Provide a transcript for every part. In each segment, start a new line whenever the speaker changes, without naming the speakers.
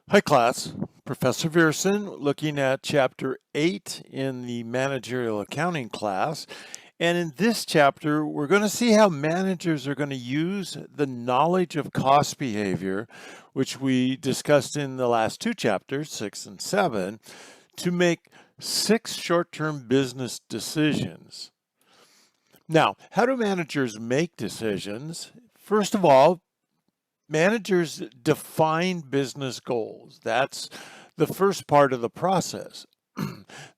Hi class, Professor Veerson looking at chapter 8 in the managerial accounting class. And in this chapter, we're going to see how managers are going to use the knowledge of cost behavior, which we discussed in the last two chapters, 6 and 7, to make 6 short-term business decisions. Now, how do managers make decisions? First of all, managers define business goals. That's the first part of the process.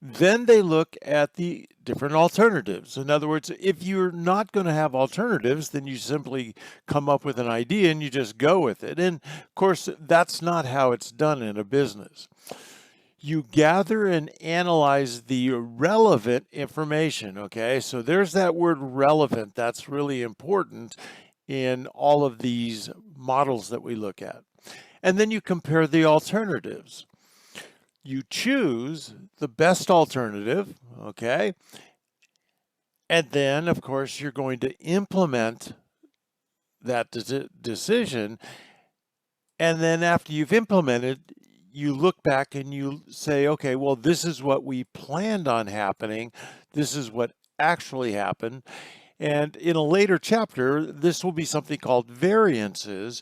Then they look at the different alternatives. In other words, if you're not going to have alternatives, then you simply come up with an idea and you just go with it. And of course, that's not how it's done in a business. You gather and analyze the relevant information, okay? So there's that word relevant. That's really important in all of these models that we look at. And then you compare the alternatives. You choose the best alternative, okay? And then, of course, you're going to implement that decision. And then after you've implemented, you look back and you say, okay, well, this is what we planned on happening. This is what actually happened. And in a later chapter, this will be something called variances,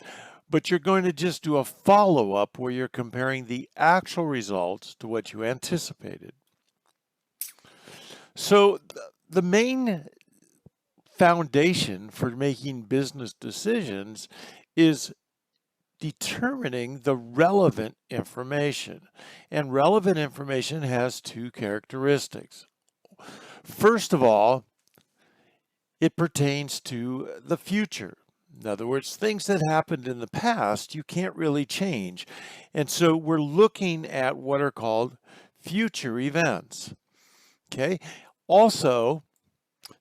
but you're going to just do a follow-up where you're comparing the actual results to what you anticipated. So the main foundation for making business decisions is determining the relevant information. And relevant information has two characteristics. First of all, it pertains to the future. In other words, things that happened in the past, you can't really change. And so we're looking at what are called future events. Okay. Also,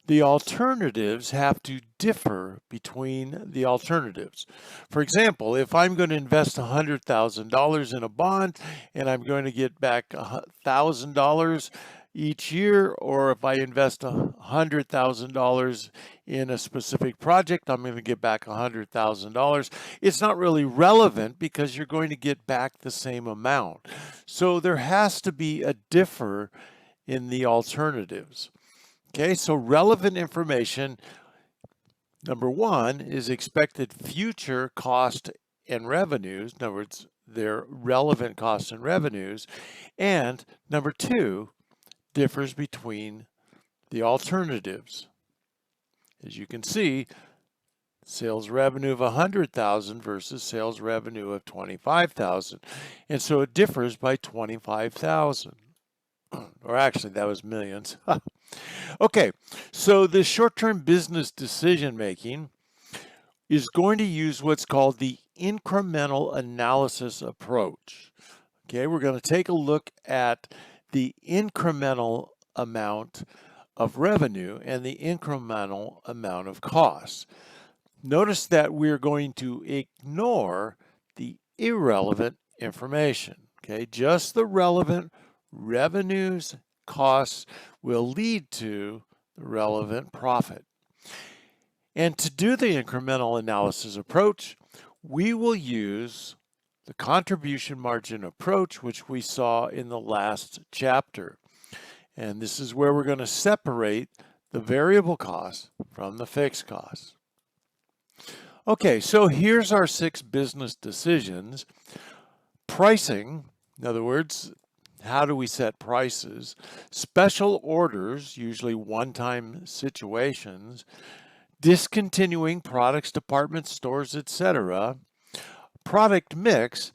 the alternatives have to differ between the alternatives. For example, if I'm going to invest $100,000 in a bond and I'm going to get back $1,000 each year, or if I invest $100,000 in a specific project, I'm going to get back $100,000. It's not really relevant because you're going to get back the same amount. So there has to be a differ in the alternatives. Okay, so relevant information, number one, is expected future cost and revenues. In other words, their relevant costs and revenues. And number two, differs between the alternatives. As you can see, sales revenue of 100,000 versus sales revenue of 25,000. And so it differs by 25,000. Or actually, that was millions. Okay, so the short-term business decision making is going to use what's called the incremental analysis approach. Okay, we're going to take a look at the incremental amount of revenue and the incremental amount of costs. Notice that we're going to ignore the irrelevant information. Okay, just the relevant revenues, costs will lead to the relevant profit. And to do the incremental analysis approach, we will use the contribution margin approach, which we saw in the last chapter. And this is where we're going to separate the variable costs from the fixed costs. Okay, so here's our 6 business decisions. Pricing, in other words, how do we set prices? Special orders, usually one-time situations. Discontinuing products, department stores, etc. Product mix,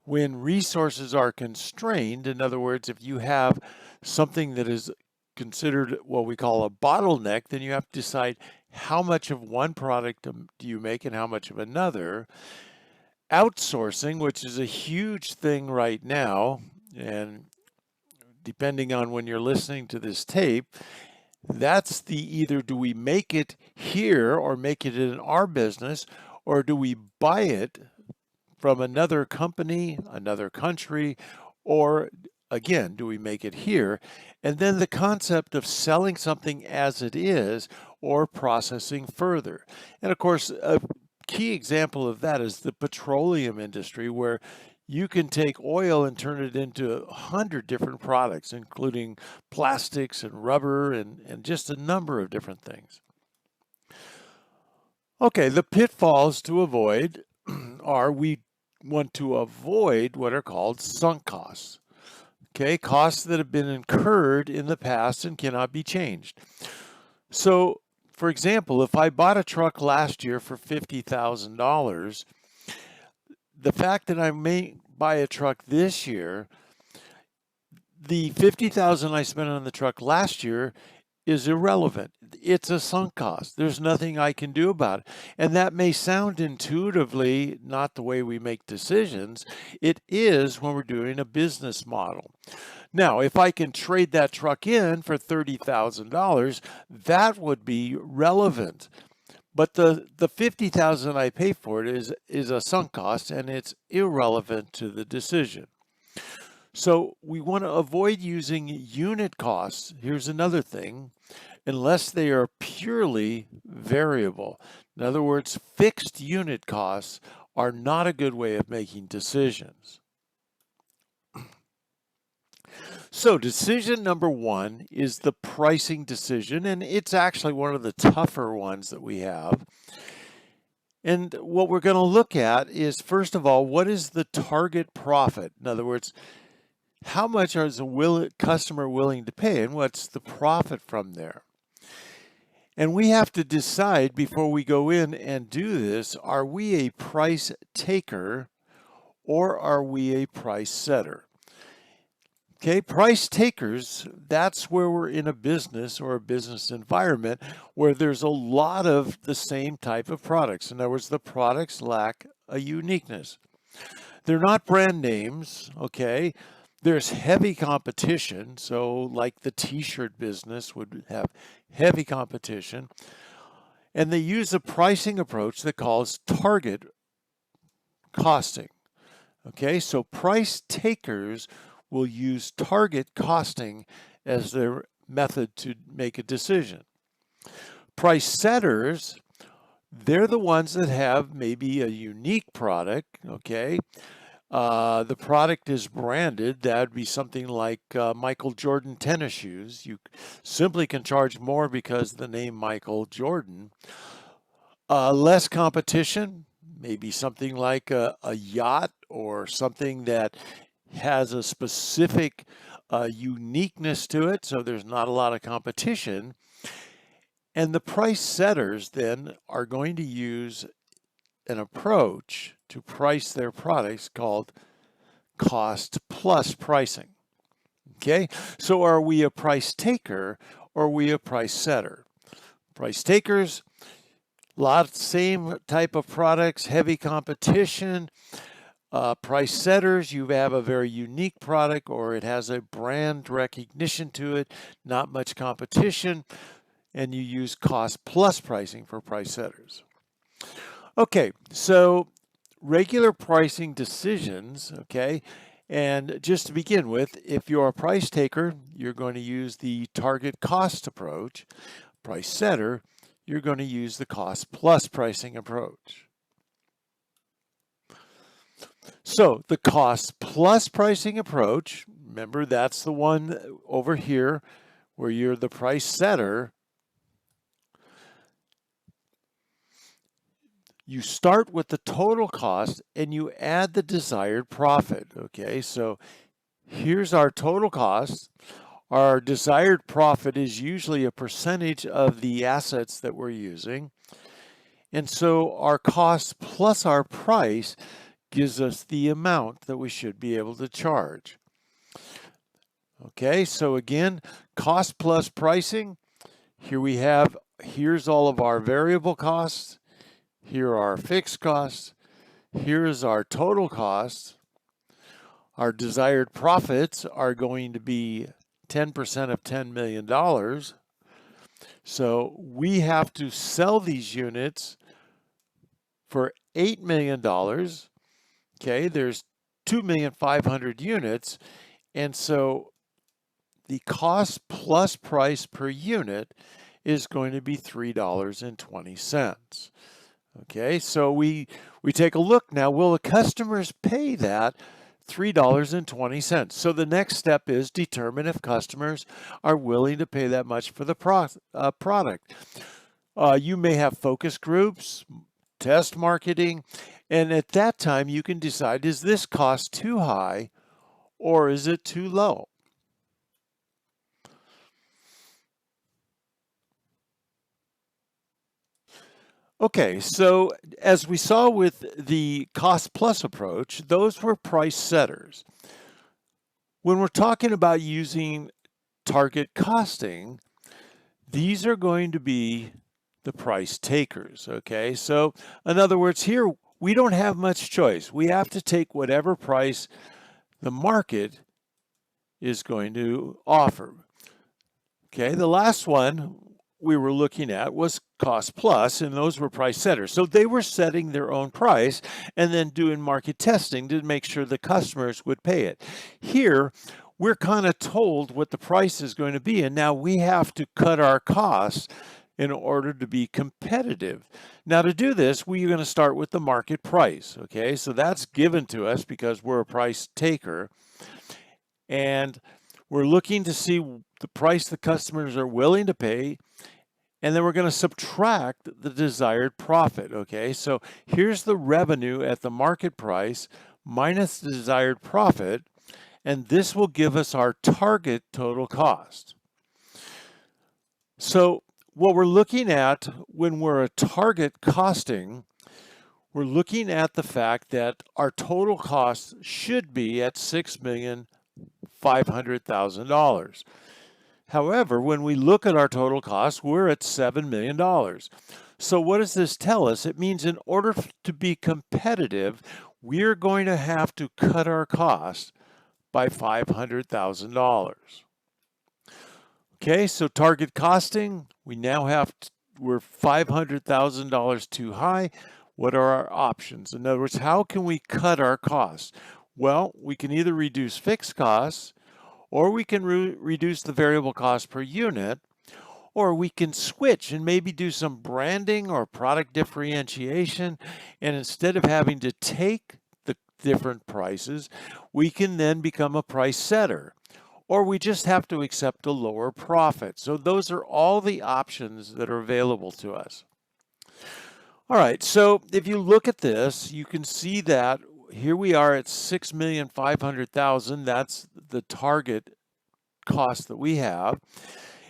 when resources are constrained. In other words, if you have something that is considered what we call a bottleneck, then you have to decide how much of one product do you make and how much of another. Outsourcing, which is a huge thing right now, and depending on when you're listening to this tape, that's the either do we make it here or make it in our business, or do we buy it from another company, another country, or again, do we make it here? And then the concept of selling something as it is or processing further. And of course, a key example of that is the petroleum industry, where you can take oil and turn it into 100 different products, including plastics and rubber and just a number of different things. Okay, the pitfalls to avoid are we want to avoid what are called sunk costs. Okay, costs that have been incurred in the past and cannot be changed. So, for example, if I bought a truck last year for $50,000, the fact that I may buy a truck this year, the $50,000 I spent on the truck last year is irrelevant. It's a sunk cost. There's nothing I can do about it. And that may sound intuitively not the way we make decisions. It is when we're doing a business model. Now, if I can trade that truck in for $30,000, that would be relevant. But the $50,000 I pay for it is a sunk cost, and it's irrelevant to the decision. So we want to avoid using unit costs. Here's another thing, unless they are purely variable. In other words, fixed unit costs are not a good way of making decisions. So decision number one is the pricing decision, and it's actually one of the tougher ones that we have. And what we're going to look at is, first of all, what is the target profit? In other words, how much is a customer willing to pay, and what's the profit from there? And we have to decide before we go in and do this, are we a price taker or are we a price setter? Okay, price takers, that's where we're in a business or a business environment where there's a lot of the same type of products. In other words, the products lack a uniqueness. They're not brand names, okay? There's heavy competition, so like the t-shirt business would have heavy competition. And they use a pricing approach that calls target costing. Okay, so price takers will use target costing as their method to make a decision. Price setters, they're the ones that have maybe a unique product, okay? The product is branded. That would be something like Michael Jordan tennis shoes. You simply can charge more because of the name Michael Jordan. Less competition, maybe something like a yacht or something that has a specific uniqueness to it, so there's not a lot of competition. And the price setters then are going to use an approach to price their products called cost plus pricing. Okay, so are we a price taker or are we a price setter? Price takers, same type of products, heavy competition. Price setters, you have a very unique product or it has a brand recognition to it, not much competition, and you use cost plus pricing for price setters. Okay, so regular pricing decisions, okay, and just to begin with, if you're a price taker, you're going to use the target cost approach. Price setter, you're going to use the cost plus pricing approach. So the cost plus pricing approach, remember that's the one over here where you're the price setter. You start with the total cost and you add the desired profit, okay? So here's our total cost. Our desired profit is usually a percentage of the assets that we're using. And so our cost plus our price gives us the amount that we should be able to charge. Okay, so again, cost plus pricing. Here's all of our variable costs. Here are our fixed costs. Here's our total costs. Our desired profits are going to be 10% of $10 million. So we have to sell these units for $8 million. Okay, there's 2,500,000 units. And so the cost plus price per unit is going to be $3.20. Okay, so we take a look now. Will the customers pay that? $3.20. So the next step is determine if customers are willing to pay that much for the product. You may have focus groups, test marketing, and at that time you can decide, is this cost too high or is it too low? Okay, so as we saw with the cost plus approach, those were price setters. When we're talking about using target costing, these are going to be the price takers, okay? So in other words, here we don't have much choice. We have to take whatever price the market is going to offer. Okay, the last one we were looking at was cost plus, and those were price setters. So they were setting their own price and then doing market testing to make sure the customers would pay it. Here, we're kind of told what the price is going to be, and now we have to cut our costs in order to be competitive. Now to do this, we're going to start with the market price, okay? So that's given to us because we're a price taker, and we're looking to see the price the customers are willing to pay, and then we're going to subtract the desired profit, okay? So here's the revenue at the market price minus the desired profit, and this will give us our target total cost. So what we're looking at when we're a target costing, we're looking at the fact that our total cost should be at $6,500,000. However, when we look at our total cost, we're at $7 million. So what does this tell us? It means in order to be competitive, we're going to have to cut our costs by $500,000. Okay, so target costing, we now have, we're $500,000 too high. What are our options? In other words, how can we cut our costs? Well, we can either reduce fixed costs, or we can reduce the variable cost per unit, or we can switch and maybe do some branding or product differentiation. And instead of having to take the different prices, we can then become a price setter, or we just have to accept a lower profit. So those are all the options that are available to us. All right, so if you look at this, you can see that here we are at $6,500,000. That's the target cost that we have.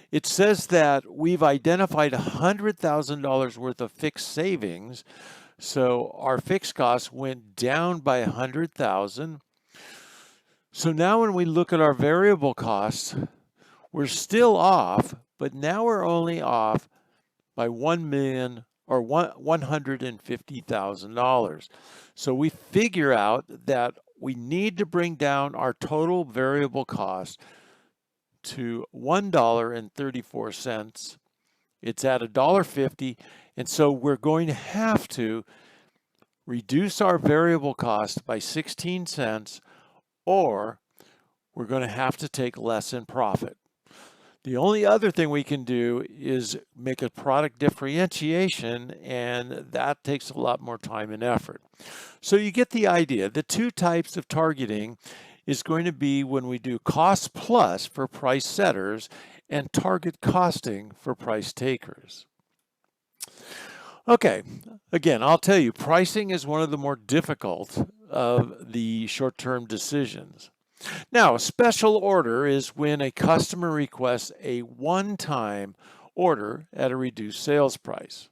It says that we've identified $100,000 worth of fixed savings. So our fixed costs went down by $100,000. So now when we look at our variable costs, we're still off, but now we're only off by $150,000. So we figure out that we need to bring down our total variable cost to $1.34. It's at $1.50, and so we're going to have to reduce our variable cost by 16 cents, or we're going to have to take less in profit. The only other thing we can do is make a product differentiation, and that takes a lot more time and effort. So you get the idea. The two types of targeting is going to be when we do cost plus for price setters and target costing for price takers. Okay, again, I'll tell you, pricing is one of the more difficult of the short-term decisions. Now, a special order is when a customer requests a one-time order at a reduced sales price.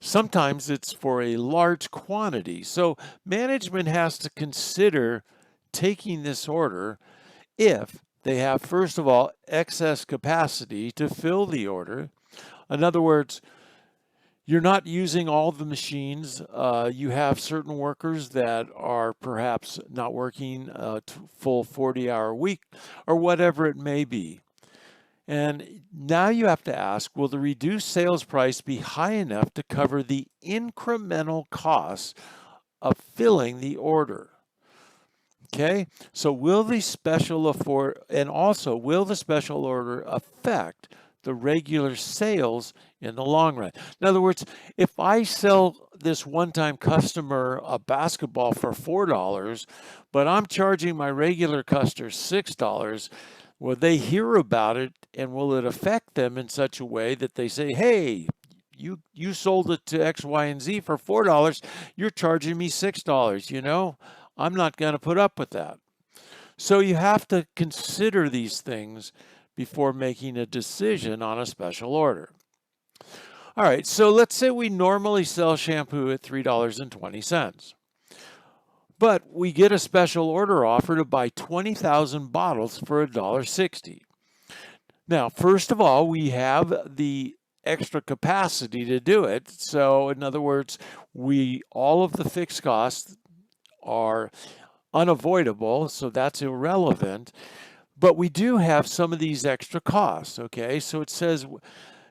Sometimes it's for a large quantity, so management has to consider taking this order if they have, first of all, excess capacity to fill the order. In other words, you're not using all the machines. You have certain workers that are perhaps not working a full 40-hour week or whatever it may be. And now you have to ask, will the reduced sales price be high enough to cover the incremental costs of filling the order? Okay, so will the special order affect the regular sales in the long run. In other words, if I sell this one-time customer a basketball for $4, but I'm charging my regular customer $6, will they hear about it, and will it affect them in such a way that they say, hey, you sold it to X, Y, and Z for $4, you're charging me $6, I'm not going to put up with that. So you have to consider these things before making a decision on a special order. All right, so let's say we normally sell shampoo at $3.20. But we get a special order offer to buy 20,000 bottles for $1.60. Now, first of all, we have the extra capacity to do it. So in other words, all of the fixed costs are unavoidable, so that's irrelevant. But we do have some of these extra costs, okay? So it says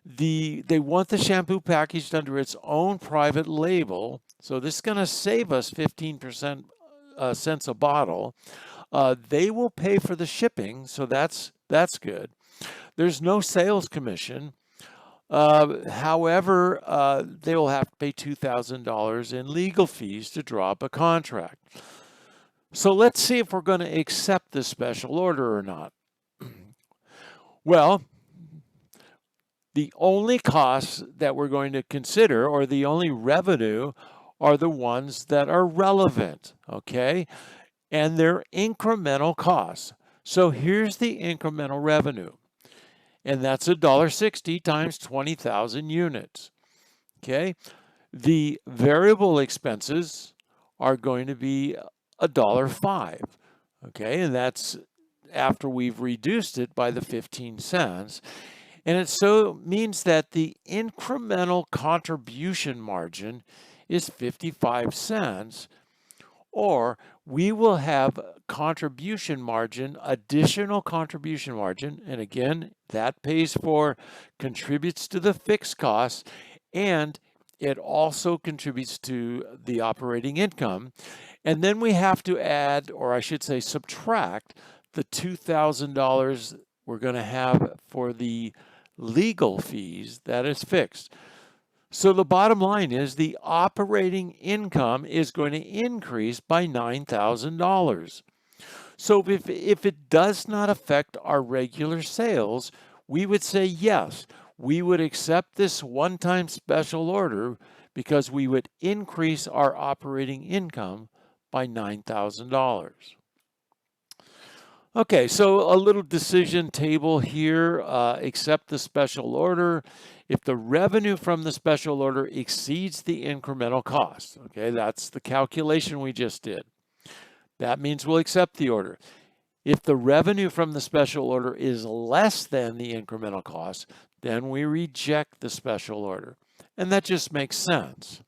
they want the shampoo packaged under its own private label. So this is going to save us 15% cents a bottle. They will pay for the shipping, so that's good. There's no sales commission. However, they will have to pay $2,000 in legal fees to draw up a contract. So let's see if we're going to accept this special order or not. Well, the only costs that we're going to consider, or the only revenue, are the ones that are relevant, okay? And they're incremental costs. So here's the incremental revenue. And that's $1.60 times 20,000 units, okay? The variable expenses are going to be $1.05, okay? And that's after we've reduced it by the 15 cents. And it so means that the incremental contribution margin is 55 cents, or we will have contribution margin, additional contribution margin, and again, that contributes to the fixed costs, and it also contributes to the operating income. And then we have to add, or I should say subtract, the $2,000 we're going to have for the legal fees that is fixed. So the bottom line is the operating income is going to increase by $9,000. So if it does not affect our regular sales, we would say yes, we would accept this one-time special order because we would increase our operating income by $9,000. Okay, so a little decision table here. Accept the special order if the revenue from the special order exceeds the incremental cost. Okay, that's the calculation we just did. That means we'll accept the order. If the revenue from the special order is less than the incremental cost, then we reject the special order. And that just makes sense.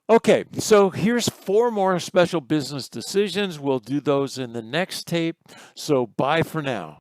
Okay, so here's 4 more special business decisions. We'll do those in the next tape. So bye for now.